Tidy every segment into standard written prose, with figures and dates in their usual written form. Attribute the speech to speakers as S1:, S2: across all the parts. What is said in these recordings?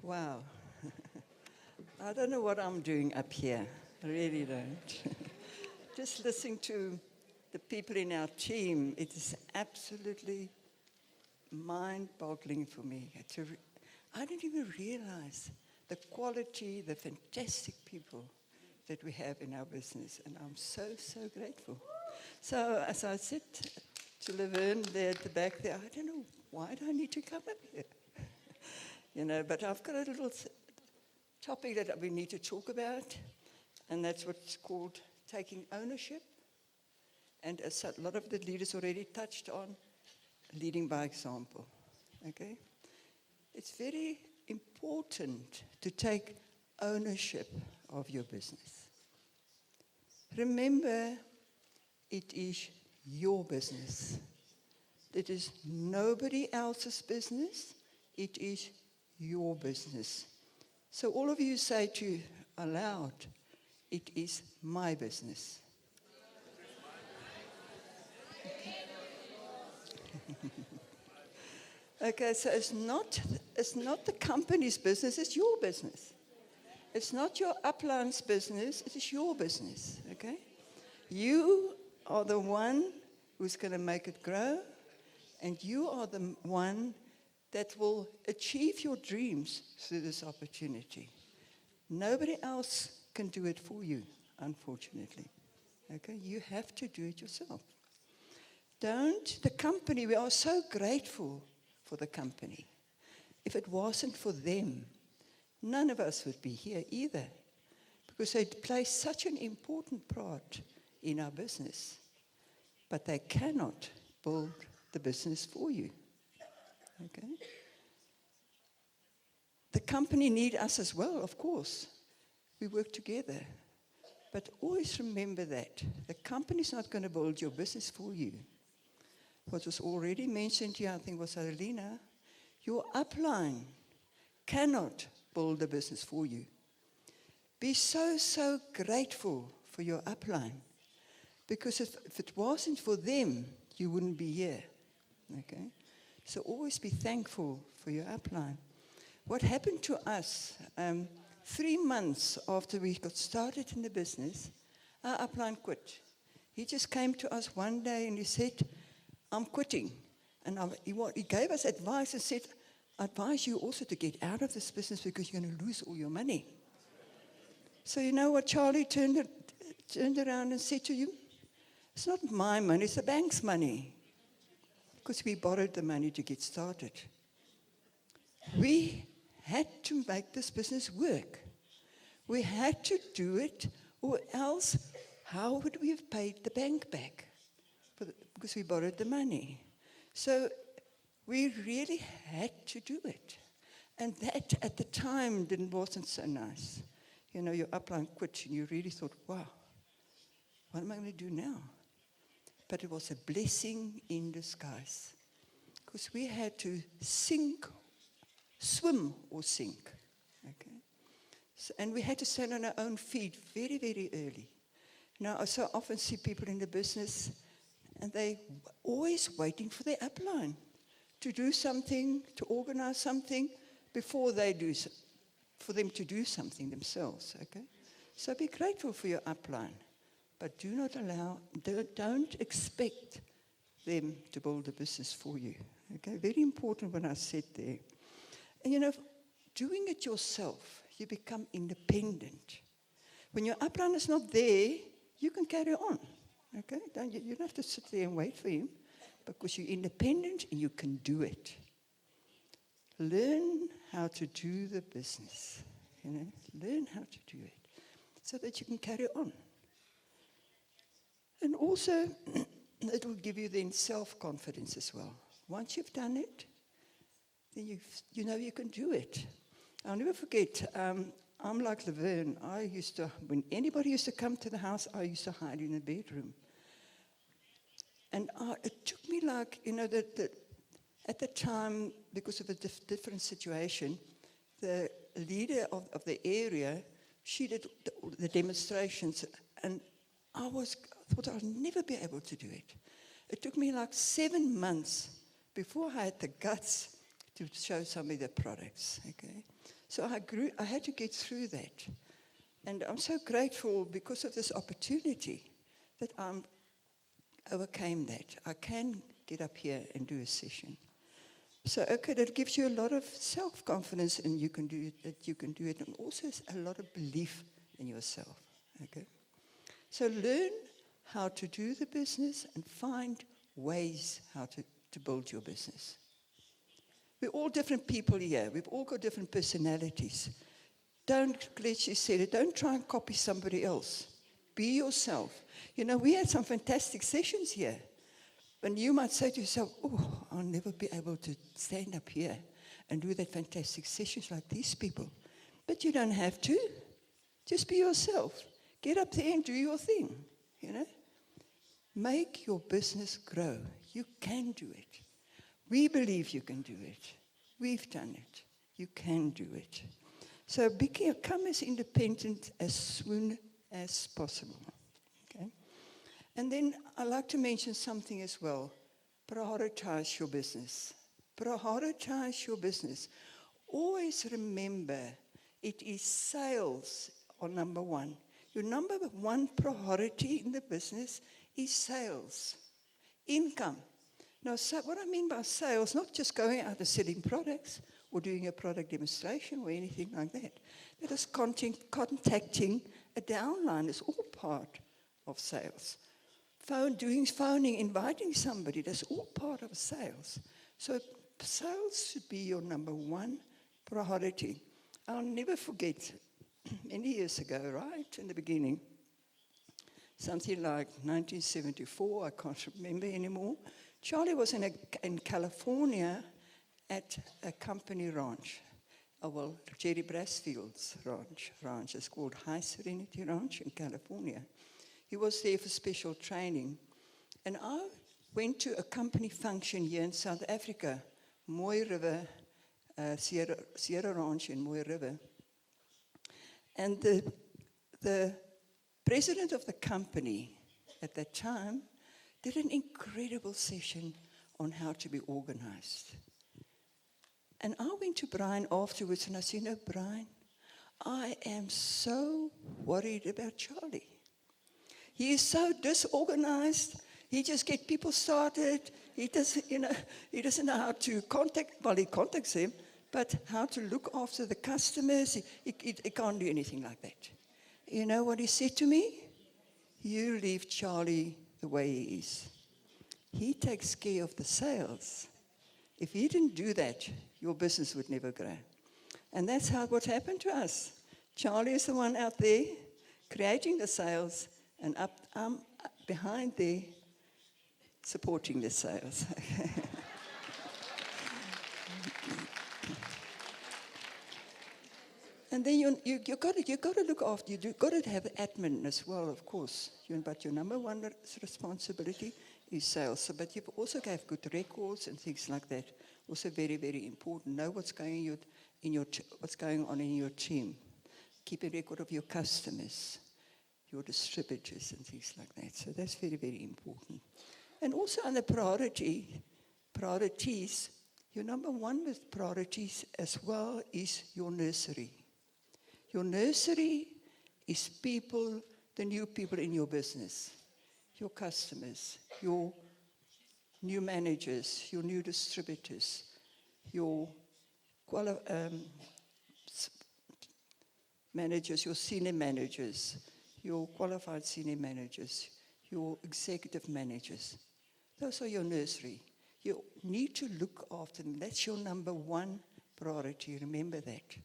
S1: Wow. I don't know what I'm doing up here. I really don't. Just listening to the people in our team, it is absolutely mind-boggling for me. I didn't even realize the quality, the fantastic people that we have in our business, and I'm so, so grateful. So as I said to Laverne there at the back there, I don't know, why do I need to come up here? But I've got a little topic that we need to talk about, and that's what's called taking ownership. And as a lot of the leaders already touched on, leading by example. Okay? It's very important to take ownership of your business. Remember, it is your business. It is nobody else's business. It is your business. So all of you say to aloud, it is my business. Okay, so it's not the company's business, it's your business. It's not your upline's business, it is your business, okay? You are the one who's going to make it grow, and you are the one that will achieve your dreams through this opportunity. Nobody else can do it for you, unfortunately. Okay, you have to do it yourself. The company, we are so grateful for the company. If it wasn't for them, none of us would be here either, because they play such an important part in our business. But they cannot build the business for you. Okay? The company need us as well, of course. We work together. But always remember that the company's not going to build your business for you. What was already mentioned here, I think was Alina, your upline cannot build the business for you. Be so, so grateful for your upline. Because if it wasn't for them, you wouldn't be here. Okay? So always be thankful for your upline. What happened to us, 3 months after we got started in the business, our upline quit. He just came to us one day and he said, I'm quitting. And he gave us advice and said, I advise you also to get out of this business because you're going to lose all your money. So you know what Charlie turned around and said to you? It's not my money, it's the bank's money. Because we borrowed the money to get started. We had to make this business work. We had to do it, or else how would we have paid the bank back? Because we borrowed the money. So we really had to do it. And that at the time wasn't so nice. Your upline quit and you really thought, wow, what am I going to do now? But it was a blessing in disguise. Because we had to swim or sink. Okay? And we had to stand on our own feet very, very early. Now, I so often see people in the business, and they're always waiting for their upline to do something, to organize something, before they do, for them to do something themselves. Okay? So be grateful for your upline. But don't expect them to build a business for you. Okay, very important when I said there. And doing it yourself, you become independent. When your upline is not there, you can carry on. Okay, you don't have to sit there and wait for him, because you're independent and you can do it. Learn how to do the business. Learn how to do it so that you can carry on. And also, it will give you then self-confidence as well. Once you've done it, then you know you can do it. I'll never forget, I'm like Laverne. When anybody used to come to the house, I used to hide in the bedroom. And it took me at the time, because of a different situation, the leader of the area, she did the demonstrations, and I thought I'd never be able to do it. It took me 7 months before I had the guts to show somebody the products. Okay, So I had to get through that. And I'm so grateful because of this opportunity that I overcame that. I can get up here and do a session. So, okay, that gives you a lot of self-confidence, and you can do it, that you can do it, and also a lot of belief in yourself, okay? So learn how to do the business and find ways how to build your business. We're all different people here. We've all got different personalities. Don't, Gletchen said it, don't try and copy somebody else. Be yourself. You know, we had some fantastic sessions here. And you might say to yourself, oh, I'll never be able to stand up here and do that fantastic sessions like these people. But you don't have to. Just be yourself. Get up there and do your thing, you know. Make your business grow. You can do it. We believe you can do it. We've done it. You can do it. So become as independent as soon as possible. Okay? And then I'd like to mention something as well. Prioritize your business. Prioritize your business. Always remember, it is sales are number one. Your number one priority in the business is sales, income. Now, so what I mean by sales, not just going out and selling products or doing a product demonstration or anything like that. That is contacting a downline is all part of sales. Phoning, inviting somebody, that's all part of sales. So sales should be your number one priority. I'll never forget, many years ago, right in the beginning, something like 1974, I can't remember anymore. Charlie was in California at a company ranch. Jerry Brasfield's ranch. It's called High Serenity Ranch in California. He was there for special training. And I went to a company function here in South Africa, Mooi River, Sierra Ranch in Mooi River. And the president of the company at that time did an incredible session on how to be organized. And I went to Brian afterwards and I said, no, Brian, I am so worried about Charlie. He is so disorganized. He just gets people started. He doesn't know how to contact, well, he contacts them, but how to look after the customers. He can't do anything like that. You know what he said to me? You leave Charlie the way he is. He takes care of the sales. If he didn't do that, your business would never grow. And that's what happened to us. Charlie is the one out there creating the sales, and I'm behind there supporting the sales. And then you got to look after. You got to have admin as well, of course. But your number one responsibility is sales. But you also have good records and things like that. Also very, very important. Know what's going on in your team. Keep a record of your customers, your distributors, and things like that. So that's very, very important. And also on the priorities, your number one with priorities as well is your nursery. Your nursery is people, the new people in your business, your customers, your new managers, your new distributors, your managers, your senior managers, your qualified senior managers, your executive managers. Those are your nursery. You need to look after them. That's your number one priority. Remember that.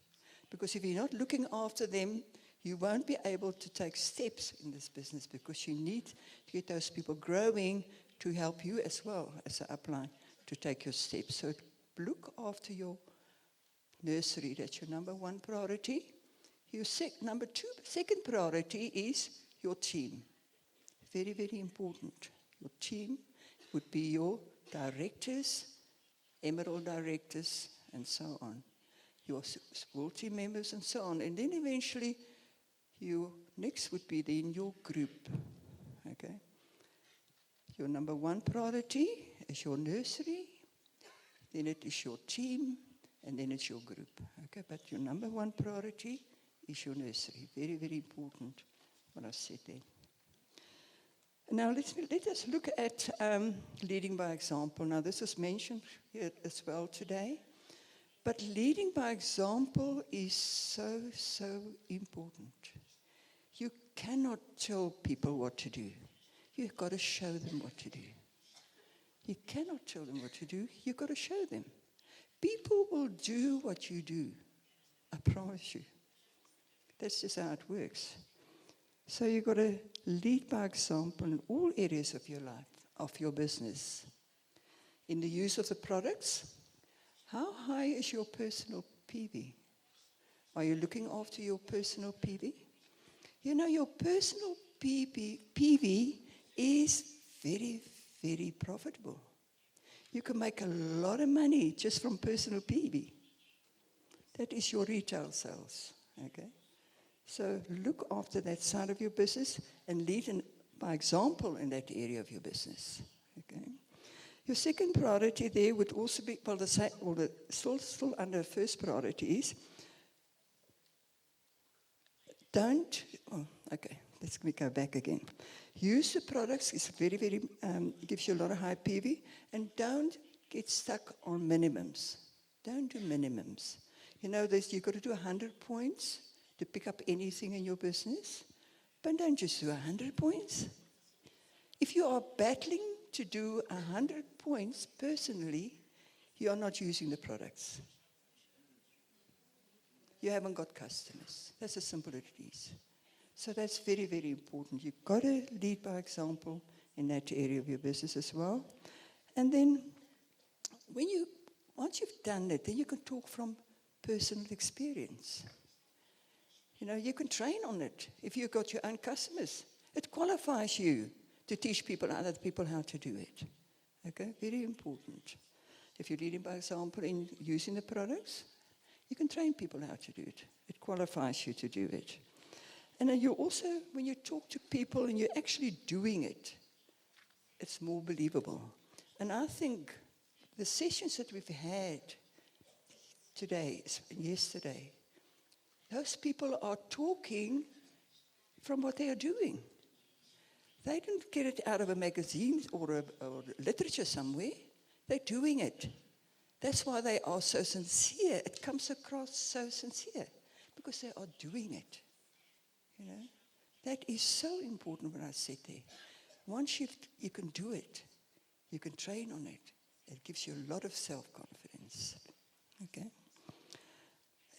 S1: Because if you're not looking after them, you won't be able to take steps in this business, because you need to get those people growing to help you as well as an upline to take your steps. So look after your nursery. That's your number one priority. Your second priority is your team. Very, very important. Your team would be your directors, emerald directors, and so on. Your small team members and so on. And then eventually, your next would be then your group. Okay? Your number one priority is your nursery. Then it is your team. and then it's your group. Okay, but your number one priority is your nursery. Very, very important what I said there. Now let us look at leading by example. Now this was mentioned here as well today. But leading by example is so, so important. You cannot tell people what to do. You've got to show them what to do. You cannot tell them what to do. You've got to show them. People will do what you do. I promise you. That's just how it works. So you've got to lead by example in all areas of your life, of your business. In the use of the products, how high is your personal PV? Are you looking after your personal PV? You know, your personal PV is very, very profitable. You can make a lot of money just from personal PV. That is your retail sales, okay? So look after that side of your business and lead by example in that area of your business, okay? Your second priority there would also be, still under first priority is, let's go back again. Use the products, it's very, very, gives you a lot of high PV, and don't get stuck on minimums. Don't do minimums. You know, you've got to do 100 points to pick up anything in your business, but don't just do 100 points. If you are battling to do 100 points personally, you are not using the products. You haven't got customers. That's as simple as it is. So that's very, very important. You've got to lead by example in that area of your business as well. And then once you've done that, then you can talk from personal experience. You know, you can train on it. If you've got your own customers, it qualifies you to teach other people how to do it. Okay, very important. If you're leading by example in using the products, you can train people how to do it. It qualifies you to do it. And then you also, when you talk to people and you're actually doing it, it's more believable. And I think the sessions that we've had today, yesterday, those people are talking from what they are doing. They didn't get it out of a magazine or literature somewhere. They're doing it. That's why they are so sincere. It comes across so sincere because they are doing it. You know, that is so important when I said there. Once you can do it, you can train on it. It gives you a lot of self-confidence. Okay?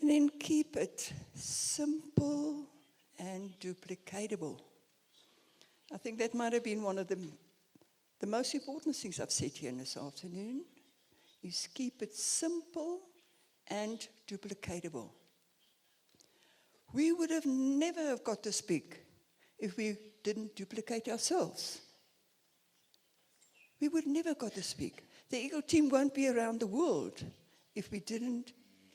S1: And then keep it simple and duplicatable. I think that might have been one of the most important things I've said here this afternoon, is keep it simple and duplicatable. We would have never have got this big if we didn't duplicate ourselves. We would never got this big. The Eagle team won't be around the world if we didn't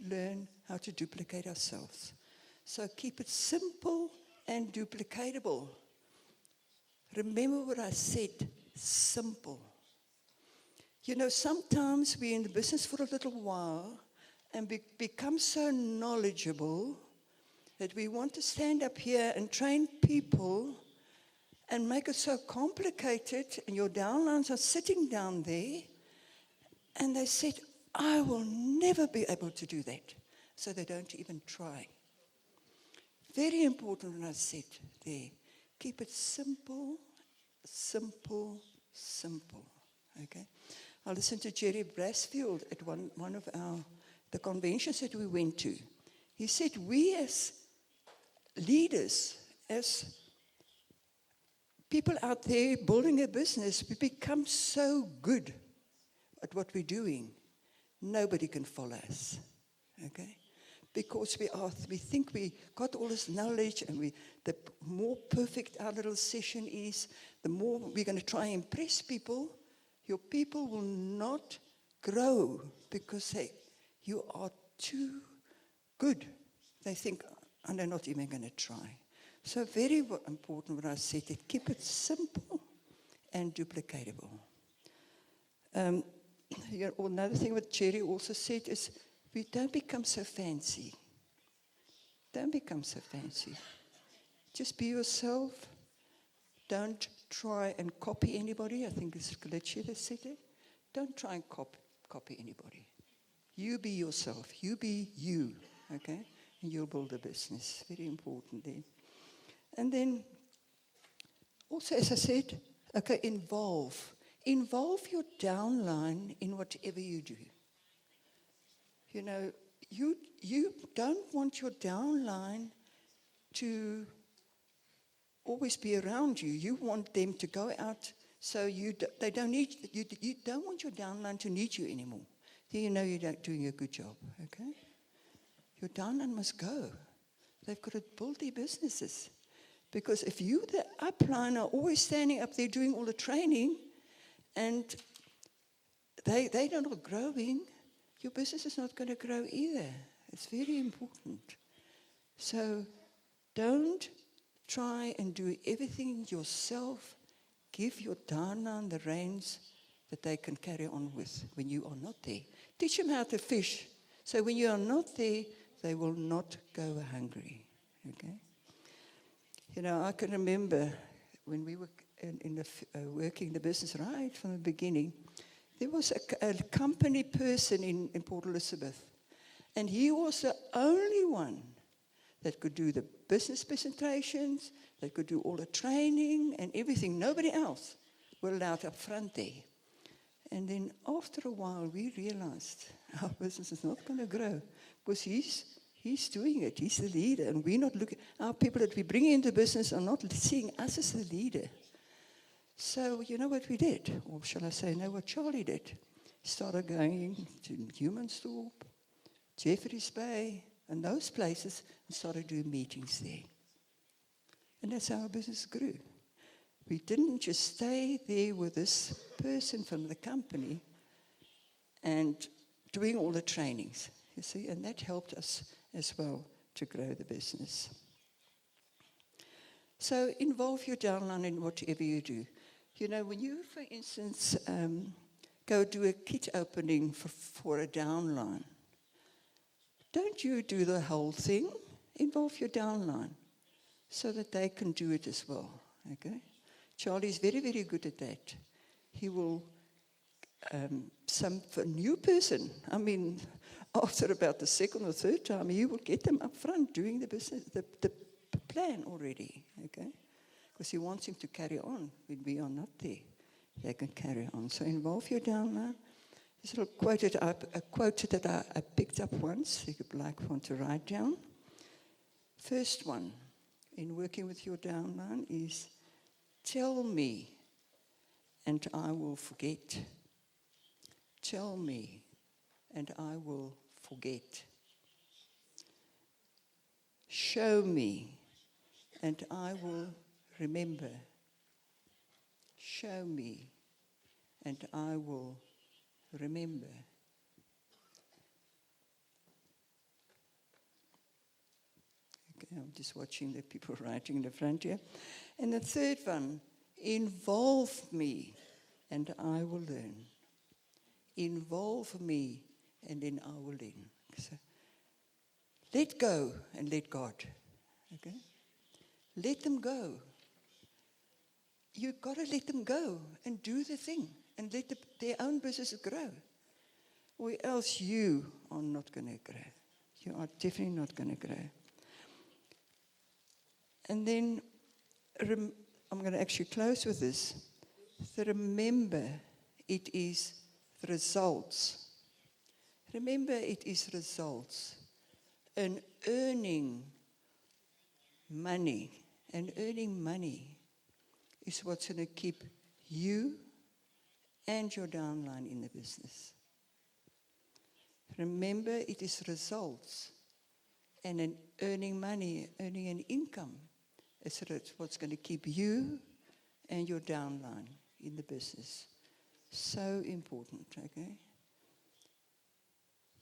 S1: learn how to duplicate ourselves. So keep it simple and duplicatable. Remember what I said, simple. You know, sometimes we're in the business for a little while and become so knowledgeable that we want to stand up here and train people and make it so complicated, and your downlines are sitting down there and they said, I will never be able to do that. So they don't even try. Very important when I said there, keep it simple, simple, simple. Okay? I listened to Jerry Brasfield at one of the conventions that we went to. He said, we as leaders, as people out there building a business, we become so good at what we're doing, nobody can follow us. Okay? Because we think we got all this knowledge, and the more perfect our little session is, the more we're going to try and impress people. Your people will not grow because you are too good. They think, they're not even going to try. So very important when I said it, keep it simple and duplicatable. Another thing what Jerry also said is, We don't become so fancy. Don't become so fancy. Just be yourself. Don't try and copy anybody. I think it's Glitchy that said it. Don't try and copy anybody. You be yourself. You be you, okay? And you'll build a business. Very important there. And then, also, as I said, okay, involve. Involve your downline in whatever you do. You know, you don't want your downline to always be around you. You want them to go out, so they don't need you. You don't want your downline to need you anymore. Then you know you're not doing a good job. Okay, your downline must go. They've got to build their businesses, because if you, the upline, are always standing up there doing all the training, and they're not growing, your business is not going to grow either. It's very important. So don't try and do everything yourself. Give your downline the reins that they can carry on with when you are not there. Teach them how to fish. So when you are not there, they will not go hungry. Okay? You know, I can remember when we were working the business right from the beginning, there was a company person in Port Elizabeth, and he was the only one that could do the business presentations, that could do all the training and everything. Nobody else were allowed up front there. And then after a while, we realized our business is not going to grow, because he's doing it. He's the leader, and we're not looking. Our people that we bring into business are not seeing us as the leader. So you know what we did, or shall I say, know what Charlie did? He started going to Humansdorp, Jeffreys Bay, and those places, and started doing meetings there. And that's how our business grew. We didn't just stay there with this person from the company and doing all the trainings, you see, and that helped us as well to grow the business. So involve your downline in whatever you do. You know, when you, for instance, go do a kit opening for a downline, don't you do the whole thing. Involve your downline so that they can do it as well. Okay? Charlie's very, very good at that. He will, for a new person, I mean, after about the second or third time, he will get them up front doing the business, the plan already. Okay? Because he wants him to carry on when we are not there. They can carry on. So involve your downline. This little quote that I picked up once, if you'd like one to write down. First one, in working with your downline, is tell me and I will forget. Tell me and I will forget. Show me and I will remember. Show me and I will remember. Okay, I'm just watching the people writing in the front here. And the third one, involve me and I will learn. Involve me and then I will learn. So, let go and let God. Okay? Let them go. You've got to let them go and do the thing and let their own business grow. Or else you are not going to grow. You are definitely not going to grow. And then I'm going to actually close with this. So remember, it is the results. Remember, it is results. And earning money is what's going to keep you and your downline in the business. Remember, it is results and an earning money, earning an income is what's going to keep you and your downline in the business. So important, okay?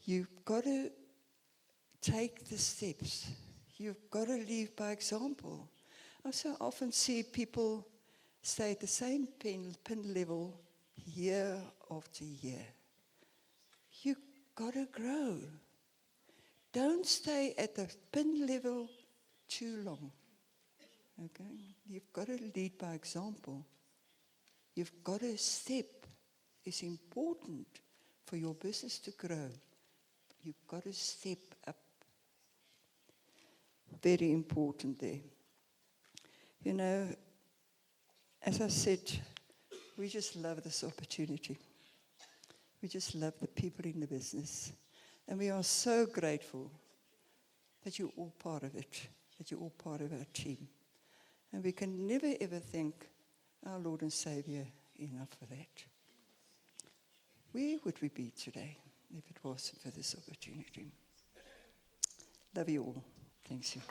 S1: You've got to take the steps. You've got to lead by example. I so often see people stay at the same pin level year after year. You've got to grow. don't stay at the pin level too long. Okay? You've got to lead by example. You've got to step. It's important for your business to grow. You've got to step up. Very important there. You know, as I said, we just love this opportunity. We just love the people in the business. And we are so grateful that you're all part of it, that you're all part of our team. And we can never ever thank our Lord and Savior enough for that. Where would we be today if it wasn't for this opportunity? Love you all. Thanks you.